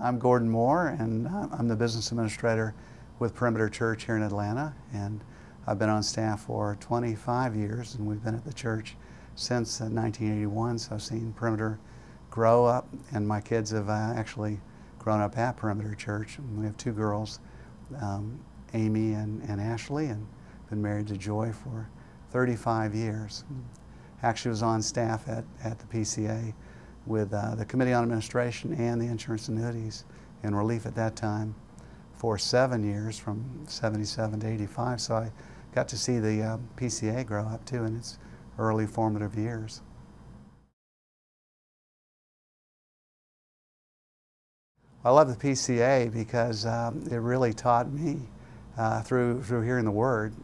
I'm Gordon Moore, and I'm the business administrator with Perimeter Church here in Atlanta, and I've been on staff for 25 years, and we've been at the church since 1981, so I've seen Perimeter grow up, and my kids have actually grown up at Perimeter Church. We have two girls, Amy and Ashley, and been married to Joy for 35 years. Actually was on staff at the PCA with the Committee on Administration and the Insurance Annuities and Relief at that time for 7 years, from 77 to 85. So I got to see the PCA grow up too in its early formative years. I love the PCA because it really taught me through hearing the Word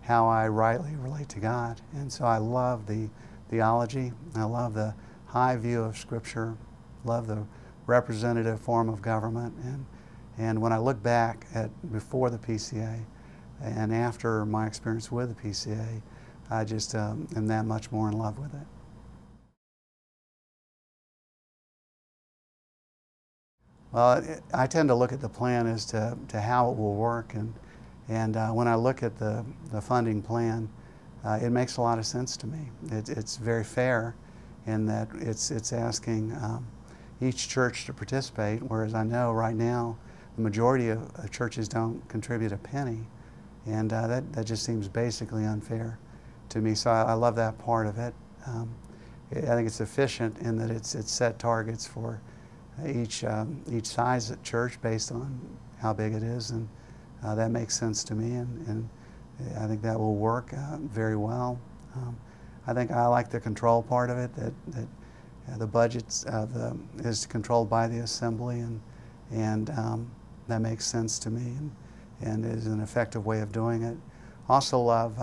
how I rightly relate to God. And so I love the theology, I love the high view of Scripture, love the representative form of government, and when I look back at before the PCA and after my experience with the PCA, I just am that much more in love with it. Well, I tend to look at the plan as to how it will work, and when I look at the funding plan, it makes a lot of sense to me. It's very fair in that it's asking each church to participate, whereas I know right now the majority of churches don't contribute a penny, and that just seems basically unfair to me. So I love that part of it. I think it's efficient in that it's set targets for each size of church based on how big it is, and that makes sense to me, and I think that will work very well. I think I like the control part of it, that the budget is controlled by the assembly, and that makes sense to me, and is an effective way of doing it. Also love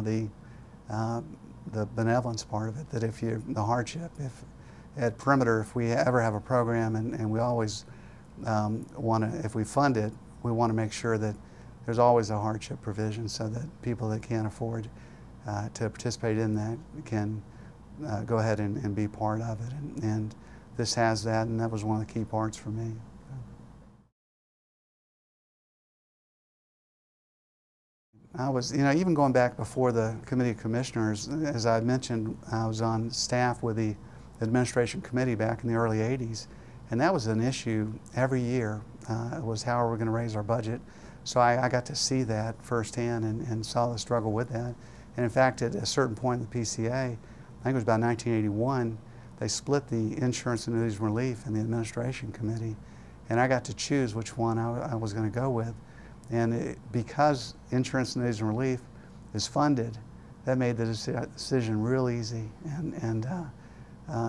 the benevolence part of it, that if the hardship, if at Perimeter, if we ever have a program, and we always want to, if we fund it, we want to make sure that there's always a hardship provision so that people that can't afford to participate in that can go ahead and be part of it. And this has that, and that was one of the key parts for me. I was, even going back before the Committee of Commissioners, as I mentioned, I was on staff with the Administration Committee back in the early 80s, and that was an issue every year, was how are we going to raise our budget. So I got to see that firsthand and saw the struggle with that. And in fact, at a certain point in the PCA, I think it was about 1981, they split the Insurance Annuities and Relief and the Administration Committee, and I got to choose which one I was going to go with. And because Insurance Annuities and Relief is funded, that made the decision real easy, and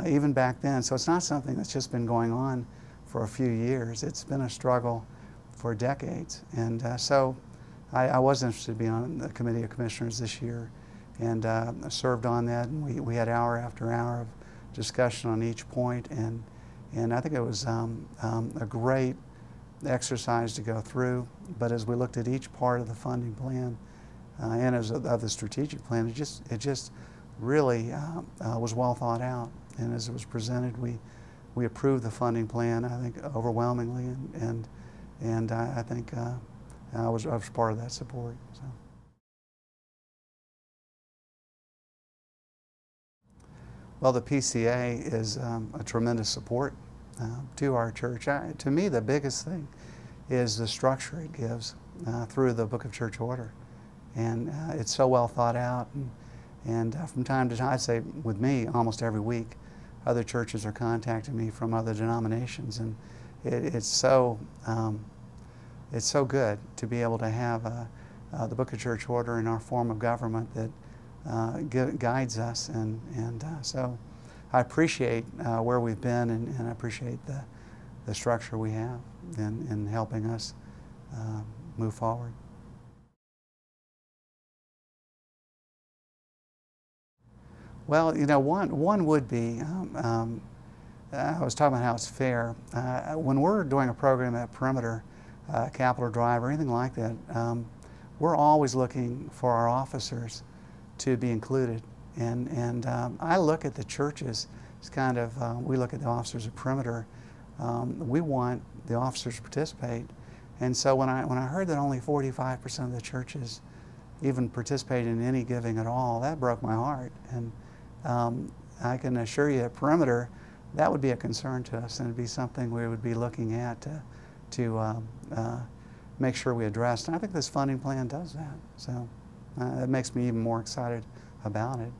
even back then. So it's not something that's just been going on for a few years. It's been a struggle for decades. And so I was interested in being on the Committee of Commissioners this year, and served on that. And we had hour after hour of discussion on each point. And I think it was a great exercise to go through. But as we looked at each part of the funding plan and of the strategic plan, it just really was well thought out. And as it was presented, we approved the funding plan, I think, overwhelmingly, and I think I was part of that support. So. Well, the PCA is a tremendous support to our church. To me, the biggest thing is the structure it gives through the Book of Church Order, and it's so well thought out. And from time to time, I'd say with me, almost every week, other churches are contacting me from other denominations, and it's so good to be able to have the Book of Church Order in our form of government that guides us, and so I appreciate where we've been, and I appreciate the structure we have in helping us move forward. Well, one would be, I was talking about how it's fair. When we're doing a program at Perimeter, Capital Drive or anything like that, we're always looking for our officers to be included. And I look at the churches as kind of, we look at the officers at Perimeter we want the officers to participate. And so when I heard that only 45% of the churches even participated in any giving at all, that broke my heart. And I can assure you at Perimeter, that would be a concern to us, and it'd be something we would be looking at to make sure we address. And I think this funding plan does that. So that makes me even more excited about it.